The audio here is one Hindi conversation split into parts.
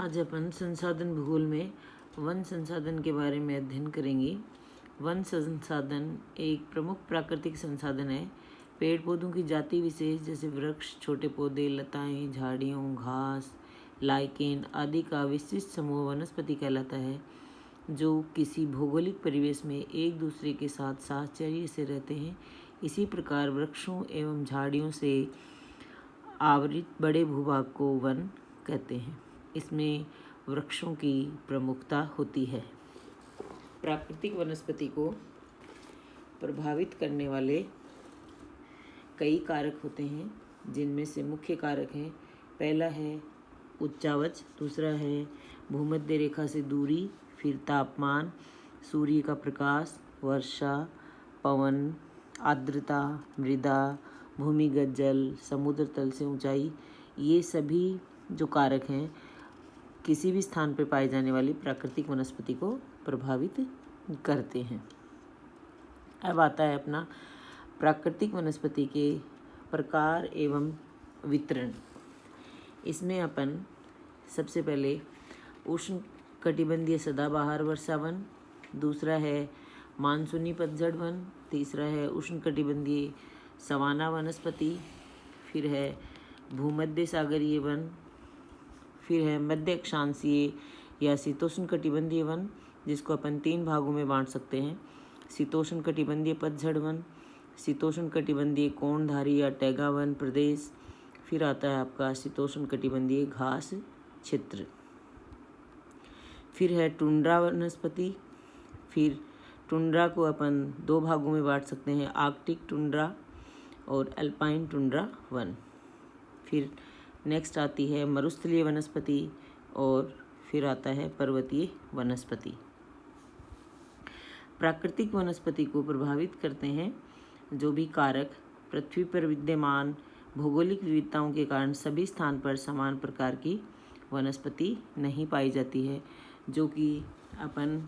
आज अपन संसाधन भूगोल में वन संसाधन के बारे में अध्ययन करेंगे। वन संसाधन एक प्रमुख प्राकृतिक संसाधन है। पेड़ पौधों की जाति विशेष जैसे वृक्ष, छोटे पौधे, लताएं, झाड़ियों, घास, लाइकेन आदि का विशिष्ट समूह वनस्पति कहलाता है, जो किसी भौगोलिक परिवेश में एक दूसरे के साथ साहचर्य से रहते हैं। इसी प्रकार वृक्षों एवं झाड़ियों से आवृत बड़े भूभाग को वन कहते हैं। इसमें वृक्षों की प्रमुखता होती है। प्राकृतिक वनस्पति को प्रभावित करने वाले कई कारक होते हैं, जिनमें से मुख्य कारक हैं। पहला है उच्चावच, दूसरा है भूमध्य रेखा से दूरी, फिर तापमान, सूर्य का प्रकाश, वर्षा, पवन, आर्द्रता, मृदा, भूमिगत जल, समुद्र तल से ऊंचाई। ये सभी जो कारक हैं किसी भी स्थान पर पाए जाने वाली प्राकृतिक वनस्पति को प्रभावित करते हैं। अब आता है अपना प्राकृतिक वनस्पति के प्रकार एवं वितरण। इसमें अपन सबसे पहले उष्णकटिबंधीय सदाबहार वर्षा वन, दूसरा है मानसूनी पतझड़ वन, तीसरा है उष्णकटिबंधीय सवाना वनस्पति, फिर है भूमध्य सागरीय वन, फिर है मध्य अक्षांशीय या शीतोष्ण कटिबंधीय वन, जिसको अपन 3 भागों में बांट सकते हैं। शीतोष्ण कटिबंधीय पतझड़ वन, शीतोष्ण कटिबंधीय कोणधारी या टैगा वन प्रदेश, फिर आता है आपका शीतोष्ण कटिबंधीय घास क्षेत्र, फिर है टुंड्रा वनस्पति। फिर टुंड्रा को अपन 2 भागों में बांट सकते हैं, आर्कटिक टुंड्रा और अल्पाइन टुंड्रा वन। फिर नेक्स्ट आती है मरुस्थलीय वनस्पति और फिर आता है पर्वतीय वनस्पति। प्राकृतिक वनस्पति को प्रभावित करते हैं जो भी कारक पृथ्वी पर विद्यमान भौगोलिक विविधताओं के कारण सभी स्थान पर समान प्रकार की वनस्पति नहीं पाई जाती है, जो कि अपन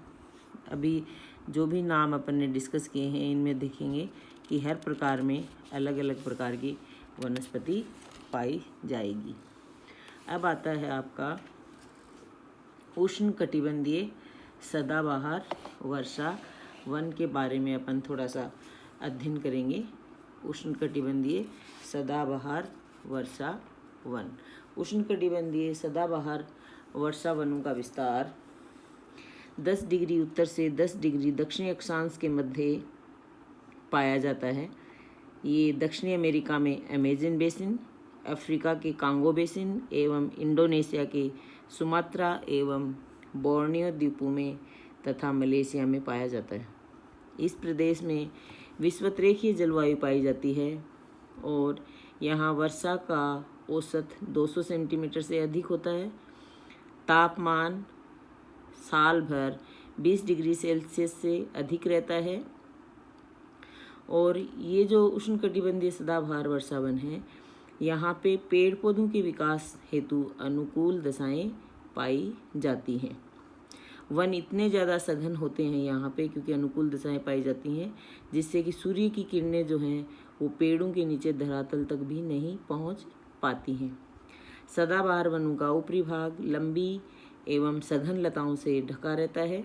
अभी जो भी नाम अपन ने डिस्कस किए हैं इनमें देखेंगे कि हर प्रकार में अलग अलग प्रकार की वनस्पति पाई जाएगी। अब आता है आपका उष्णकटिबंधीय सदाबहार वर्षा वन के बारे में अपन थोड़ा सा अध्ययन करेंगे। उष्णकटिबंधीय सदाबहार वर्षा वन। उष्णकटिबंधीय सदाबहार वर्षा वनों का विस्तार 10 डिग्री उत्तर से 10 डिग्री दक्षिणी अक्षांश के मध्य पाया जाता है। ये दक्षिणी अमेरिका में अमेजन बेसिन, अफ्रीका के कांगो बेसिन एवं इंडोनेशिया के सुमात्रा एवं बोर्नियो द्वीपों में तथा मलेशिया में पाया जाता है। इस प्रदेश में विषुवतरेखीय जलवायु पाई जाती है और यहाँ वर्षा का औसत 200 सेंटीमीटर से अधिक होता है। तापमान साल भर 20 डिग्री सेल्सियस से अधिक रहता है। और ये जो उष्णकटिबंधीय सदाबहार वर्षा वन है, यहाँ पे पेड़ पौधों के विकास हेतु अनुकूल दशाएं पाई जाती हैं। वन इतने ज़्यादा सघन होते हैं यहाँ पे क्योंकि अनुकूल दशाएं पाई जाती हैं, जिससे कि सूर्य की किरणें जो हैं वो पेड़ों के नीचे धरातल तक भी नहीं पहुँच पाती हैं। सदाबहार वनों का ऊपरी भाग लंबी एवं सघन लताओं से ढका रहता है।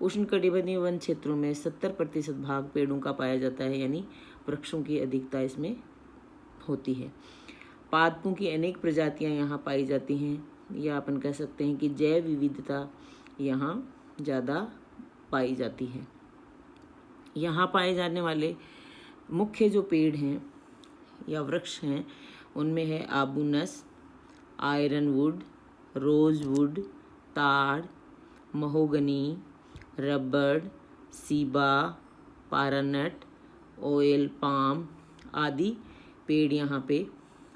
उष्णकटिबंधीय वन क्षेत्रों में 70% भाग पेड़ों का पाया जाता है, यानी वृक्षों की अधिकता इसमें होती है। पादपों की अनेक प्रजातियां यहाँ पाई जाती हैं, या अपन कह सकते हैं कि जैव विविधता यहाँ ज़्यादा पाई जाती है। यहाँ पाए जाने वाले मुख्य जो पेड़ हैं या वृक्ष हैं उनमें है आबूनस, आयरनवुड, रोजवुड, ताड़, महोगनी, रबड़, सीबा, पारानट, ऑयल पाम आदि पेड़ यहाँ पे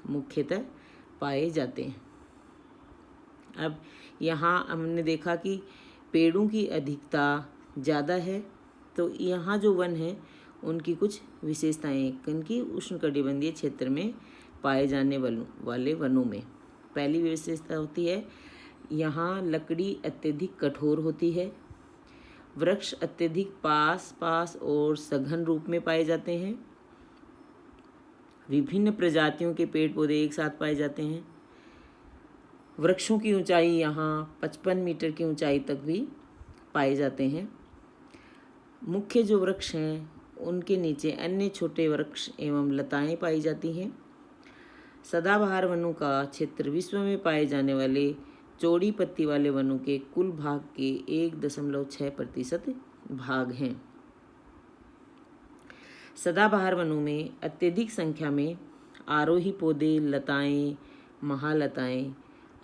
मुख्यतः पाए जाते हैं। अब यहाँ हमने देखा कि पेड़ों की अधिकता ज़्यादा है, तो यहाँ जो वन है उनकी कुछ विशेषताएं इनकी उष्णकटिबंधीय क्षेत्र में पाए जाने वाले वनों में। पहली विशेषता होती है यहाँ लकड़ी अत्यधिक कठोर होती है। वृक्ष अत्यधिक पास और सघन रूप में पाए जाते हैं। विभिन्न प्रजातियों के पेड़ पौधे एक साथ पाए जाते हैं। वृक्षों की ऊंचाई यहाँ 55 मीटर की ऊंचाई तक भी पाए जाते हैं। मुख्य जो वृक्ष हैं उनके नीचे अन्य छोटे वृक्ष एवं लताएं पाई जाती हैं। सदाबहार वनों का क्षेत्र विश्व में पाए जाने वाले चौड़ी पत्ती वाले वनों के कुल भाग के 1.6% भाग हैं। सदाबहार वनों में अत्यधिक संख्या में आरोही पौधे, लताएं, महालताएं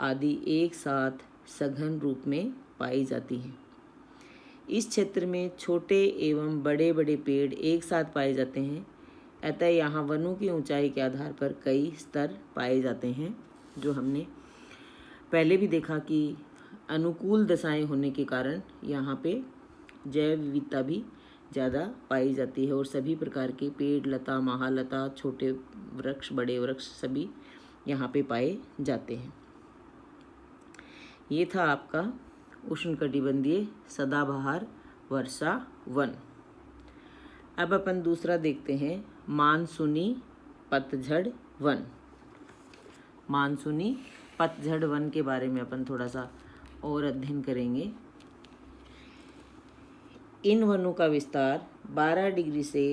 आदि एक साथ सघन रूप में पाई जाती हैं। इस क्षेत्र में छोटे एवं बड़े बड़े पेड़ एक साथ पाए जाते हैं, अतः यहाँ वनों की ऊंचाई के आधार पर कई स्तर पाए जाते हैं। जो हमने पहले भी देखा कि अनुकूल दशाएं होने के कारण यहाँ पे जैव विविधता भी ज़्यादा पाई जाती है और सभी प्रकार के पेड़, लता, महालता, छोटे वृक्ष, बड़े वृक्ष सभी यहाँ पे पाए जाते हैं। ये था आपका उष्णकटिबंधीय सदाबहार वर्षा वन। अब अपन दूसरा देखते हैं मानसूनी पतझड़ वन। मानसूनी पतझड़ वन के बारे में अपन थोड़ा सा और अध्ययन करेंगे। इन वनों का विस्तार 12 डिग्री से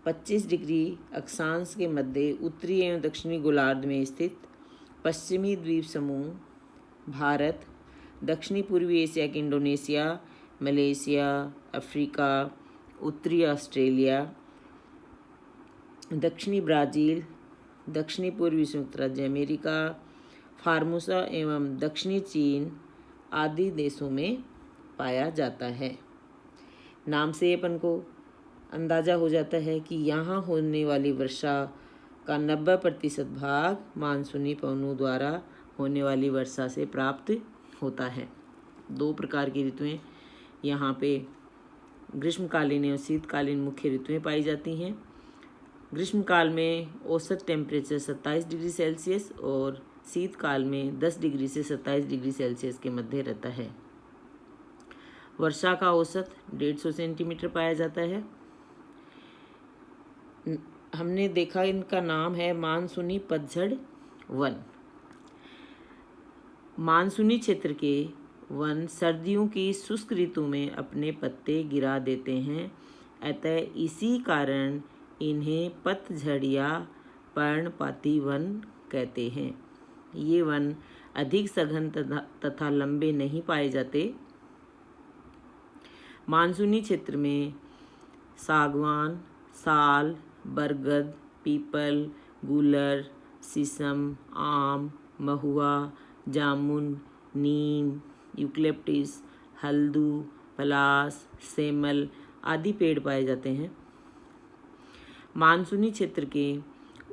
25 डिग्री अक्षांश के मध्य उत्तरी एवं दक्षिणी गोलार्ध में स्थित पश्चिमी द्वीप समूह, भारत, दक्षिणी पूर्वी एशिया के इंडोनेशिया, मलेशिया, अफ्रीका, उत्तरी ऑस्ट्रेलिया, दक्षिणी ब्राज़ील, दक्षिणी पूर्वी संयुक्त राज्य अमेरिका, फार्मोसा एवं दक्षिणी चीन आदि देशों में पाया जाता है। नाम से अपन को अंदाज़ा हो जाता है कि यहाँ होने वाली वर्षा का 90% भाग मानसूनी पवनों द्वारा होने वाली वर्षा से प्राप्त होता है। 2 प्रकार की ऋतुएं यहाँ पे ग्रीष्मकालीन एवं शीतकालीन मुख्य ऋतुएं पाई जाती हैं। ग्रीष्मकाल में औसत टेम्परेचर 27 डिग्री सेल्सियस और शीतकाल में 10 डिग्री से 27 डिग्री सेल्सियस के मध्य रहता है। वर्षा का औसत 150 सेंटीमीटर पाया जाता है। हमने देखा इनका नाम है मानसूनी पतझड़ वन। मानसूनी क्षेत्र के वन सर्दियों की शुष्क ऋतु में अपने पत्ते गिरा देते हैं, अतः इसी कारण इन्हें पतझड़ या पर्णपाती वन कहते हैं। ये वन अधिक सघन तथा लंबे नहीं पाए जाते। मानसूनी क्षेत्र में सागवान, साल, बरगद, पीपल, गूलर, शीशम, आम, महुआ, जामुन, नीम, यूकलिप्टिस, हल्दू, पलास, सेमल आदि पेड़ पाए जाते हैं। मानसूनी क्षेत्र के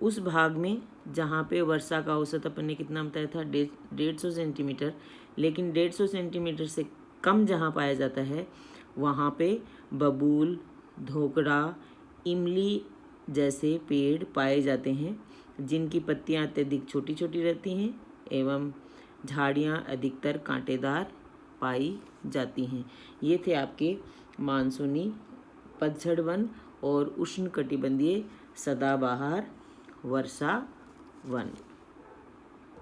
उस भाग में जहाँ पे वर्षा का औसत अपन ने कितना बताया था 150 सेंटीमीटर, लेकिन 150 सेंटीमीटर से कम जहाँ पाया जाता है वहाँ पे बबूल, धोकड़ा, इमली जैसे पेड़ पाए जाते हैं, जिनकी पत्तियाँ अत्यधिक छोटी छोटी रहती हैं एवं झाड़ियाँ अधिकतर कांटेदार पाई जाती हैं। ये थे आपके मानसूनी पतझड़ वन और उष्णकटिबंधीय सदाबहार वर्षा वन।